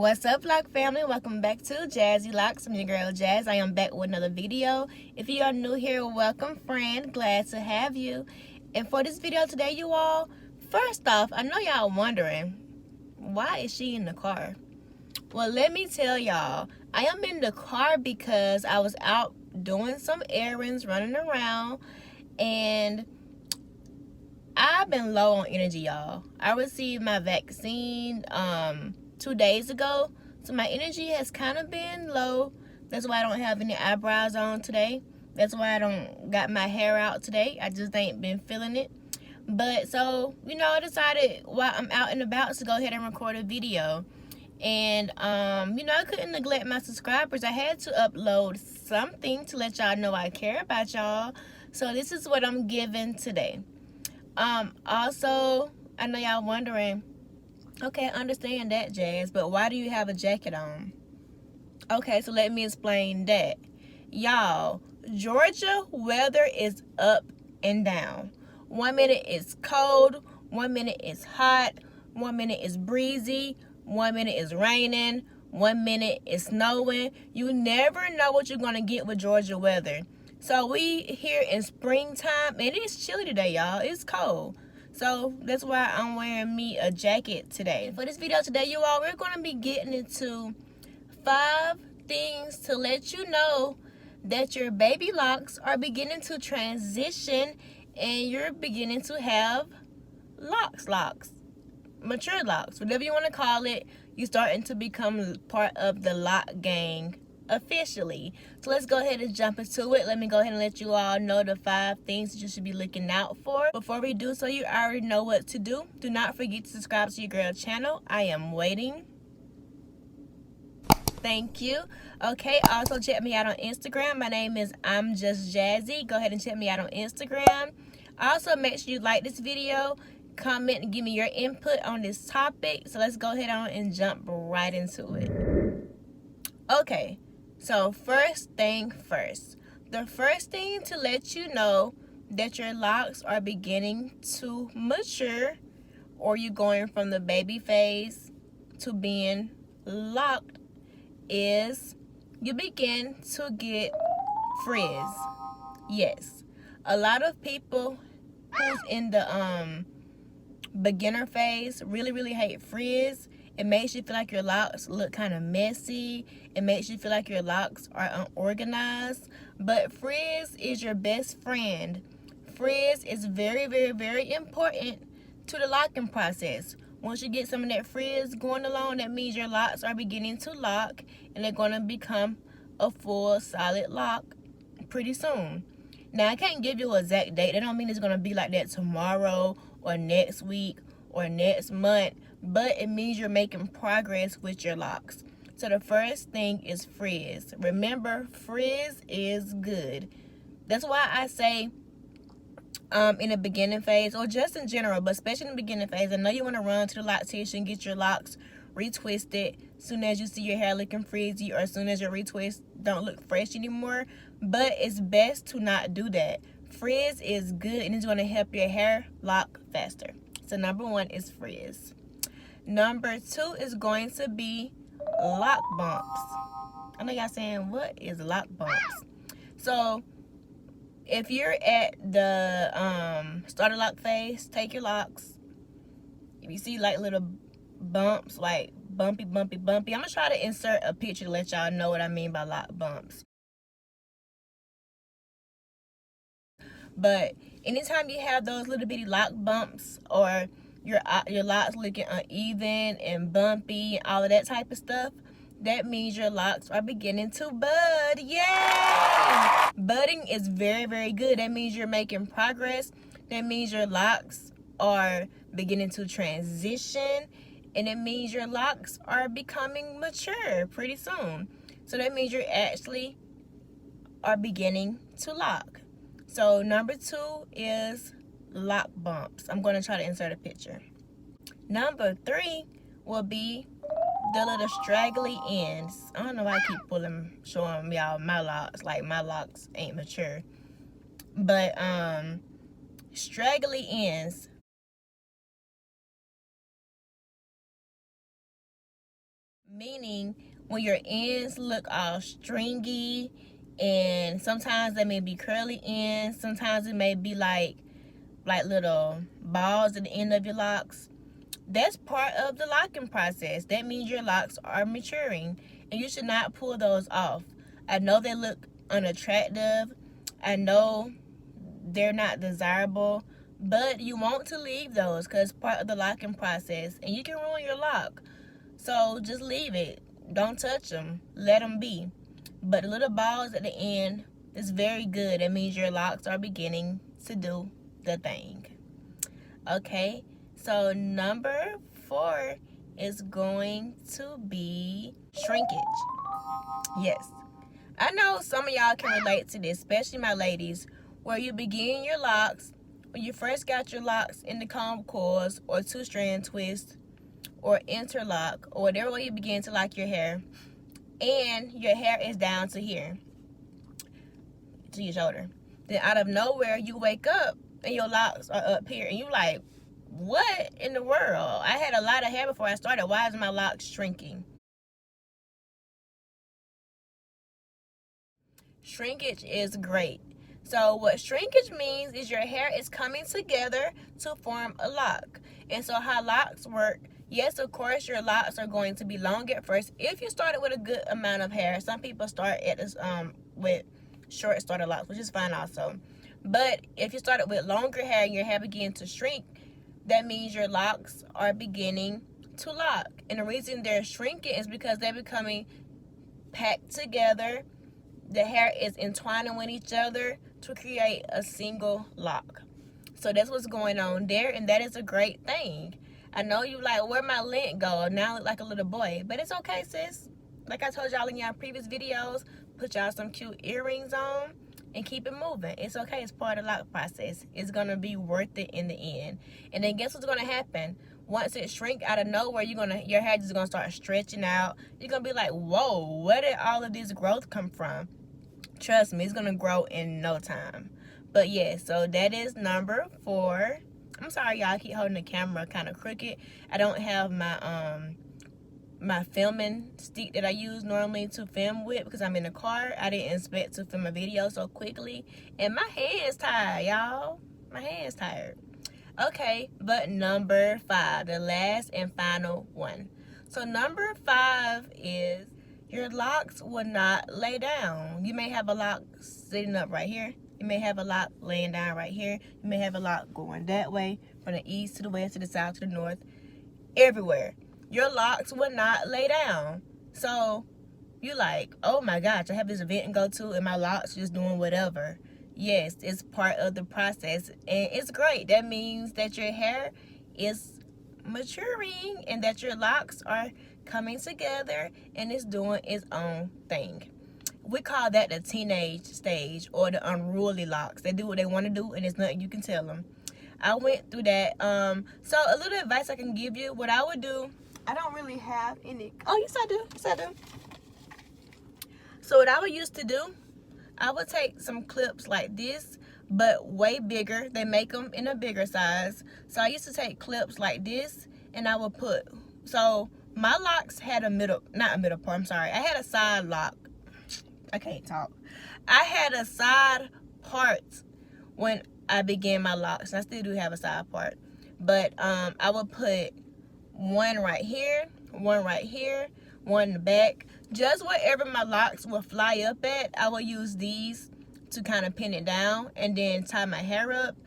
What's up, Lock family? Welcome back to Jazzy Locks. I'm your girl Jazz. I am back with another video. If you are new here, welcome friend. Glad to have you. And for this video today, you all, first off, I know y'all wondering, why is she in the car? Well, let me tell y'all, I am in the car because I was out doing some errands, running around, and I've been low on energy, y'all. I received my vaccine 2 days ago, so my energy has kind of been low. That's why I don't have any eyebrows on today. That's why I don't got my hair out today. I just ain't been feeling it. But so, you know, I decided while I'm out and about to go ahead and record a video. And you know, I couldn't neglect my subscribers. I had to upload something to let y'all know I care about y'all. So this is what I'm giving today. Also, I know y'all wondering, okay, I understand that, Jazz, but why do you have a jacket on? Okay, so let me explain that. Y'all, Georgia weather is up and down. 1 minute it's cold, 1 minute it's hot, 1 minute it's breezy, 1 minute it's raining, 1 minute it's snowing. You never know what you're going to get with Georgia weather. So we here in springtime, and it's chilly today, y'all. It's cold. So that's why I'm wearing me a jacket today. For this video today, you all, we're going to be getting into 5 things to let you know that your baby locks are beginning to transition and you're beginning to have locks, mature locks, whatever you want to call it. You're starting to become part of the lock gang officially. So let's go ahead and jump into it. Let me go ahead and let you all know the 5 things that you should be looking out for. Before we do so, you already know what to do. Do not forget to subscribe to your girl channel. I am waiting. Thank you. Okay, also check me out on Instagram. My name is I'm Just Jazzy. Go ahead and check me out on Instagram. Also, make sure you like this video, comment, and give me your input on this topic. So let's go ahead on and jump right into it. Okay, so first thing first. The first thing to let you know that your locks are beginning to mature, or you're going from the baby phase to being locked, is you begin to get frizz. Yes, a lot of people who's in the beginner phase really hate frizz. It makes you feel like your locks look kind of messy. It makes you feel like your locks are unorganized. But frizz is your best friend. Frizz is very important to the locking process. Once you get some of that frizz going along, that means your locks are beginning to lock and they're going to become a full solid lock pretty soon. Now, I can't give you an exact date. That don't mean it's going to be like that tomorrow or next week or next month, but it means you're making progress with your locks. So the first thing is frizz. Remember, frizz is good. That's why I say in the beginning phase, or just in general, but especially in the beginning phase, I know you want to run to the loctician, get your locks retwisted as soon as you see your hair looking frizzy, or as soon as your retwist don't look fresh anymore. But it's best to not do that. Frizz is good and it's going to help your hair lock faster. So number 1 is frizz. Number 2 is going to be lock bumps. I know y'all saying, what is lock bumps? So if you're at the starter lock phase, take your locks. If you see like little bumps, like bumpy, I'm gonna try to insert a picture to let y'all know what I mean by lock bumps. But anytime you have those little bitty lock bumps, or your locks looking uneven and bumpy and all of that type of stuff, that means your locks are beginning to bud. Yay! Budding is very good. That means you're making progress. That means your locks are beginning to transition, and it means your locks are becoming mature pretty soon. So that means you're actually are beginning to lock. So number 2 is lock bumps. I'm going to try to insert a picture. Number 3 will be the little straggly ends. I don't know why I keep showing y'all my locks, like my locks ain't mature. But straggly ends meaning when your ends look all stringy, and sometimes they may be curly ends, sometimes it may be like little balls at the end of your locks. That's part of the locking process. That means your locks are maturing, and you should not pull those off. I know they look unattractive. I know they're not desirable, but you want to leave those because it's part of the locking process, and you can ruin your lock. So just leave it. Don't touch them. Let them be. But the little balls at the end is very good. It means your locks are beginning to do the thing. Okay, so number 4 is going to be shrinkage. Yes, I know some of y'all can relate to this, especially my ladies, where you begin your locks, when you first got your locks in the comb coils or 2-strand twist or interlock or whatever way you begin to lock your hair, and your hair is down to here, to your shoulder. Then out of nowhere, you wake up and your locks are up here, and you like, what in the world? I had a lot of hair before I started. Why is my locks shrinking? Shrinkage is great. So what shrinkage means is your hair is coming together to form a lock. And so how locks work, yes, of course, your locks are going to be long at first. If you started with a good amount of hair, some people start at this with short starter locks, which is fine also. But if you started with longer hair and your hair began to shrink, that means your locks are beginning to lock. And the reason they're shrinking is because they're becoming packed together. The hair is entwining with each other to create a single lock. So that's what's going on there, and that is a great thing. I know you like, where my lint go? Now I look like a little boy. But it's okay, sis. Like I told y'all in y'all previous videos, put y'all some cute earrings on and keep it moving. It's okay. It's part of the lock process. It's going to be worth it in the end. And then guess what's going to happen? Once it shrink out of nowhere, your hair just going to start stretching out. You're going to be like, whoa, where did all of this growth come from? Trust me, it's going to grow in no time. But yeah, so that is number 4. I'm sorry, y'all. I keep holding the camera kind of crooked. I don't have my my filming stick that I use normally to film with because I'm in the car. I didn't expect to film a video so quickly. And my hand's tired, y'all. My hand's tired. Okay, but number 5, the last and final one. So number 5 is your locks will not lay down. You may have a lock sitting up right here. You may have a lock laying down right here. You may have a lock going that way, from the east to the west to the south to the north, everywhere. Your locks will not lay down. So you like, oh my gosh, I have this event to go to and my locks just doing whatever. Yes, it's part of the process, and it's great. That means that your hair is maturing and that your locks are coming together and it's doing its own thing. We call that the teenage stage, or the unruly locks. They do what they want to do, and there's nothing you can tell them. I went through that. So a little advice I can give you, what I would do, I don't really have any. Oh, yes, I do. Yes, I do. So what I would used to do, I would take some clips like this, but way bigger. They make them in a bigger size. So I used to take clips like this, and I would put, so my locks had not a middle part, I'm sorry. I had a side lock. I can't talk. I had a side part when I began my locks. I still do have a side part. But I would put one right here, one right here, one in the back. Just wherever my locks will fly up at, I will use these to kind of pin it down and then tie my hair up.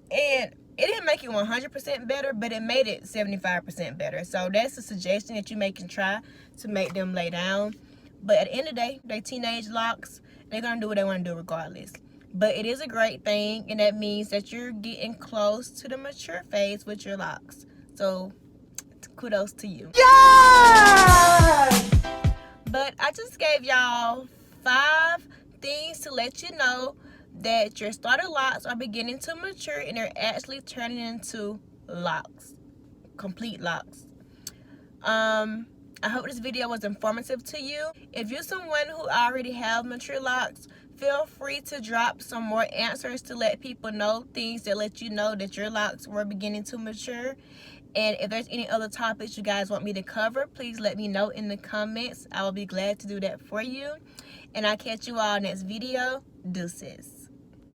And it didn't make it 100% better, but it made it 75% better. So that's a suggestion that you may can try to make them lay down. But at the end of the day, they teenage locks. They're going to do what they want to do regardless. But it is a great thing, and that means that you're getting close to the mature phase with your locks. So kudos to you. Yeah! But I just gave y'all 5 things to let you know that your starter locks are beginning to mature and they're actually turning into locks, complete locks. I hope this video was informative to you. If you're someone who already have mature locks, feel free to drop some more answers to let people know things that let you know that your locks were beginning to mature. And if there's any other topics you guys want me to cover, please let me know in the comments. I will be glad to do that for you. And I'll catch you all next video. Deuces.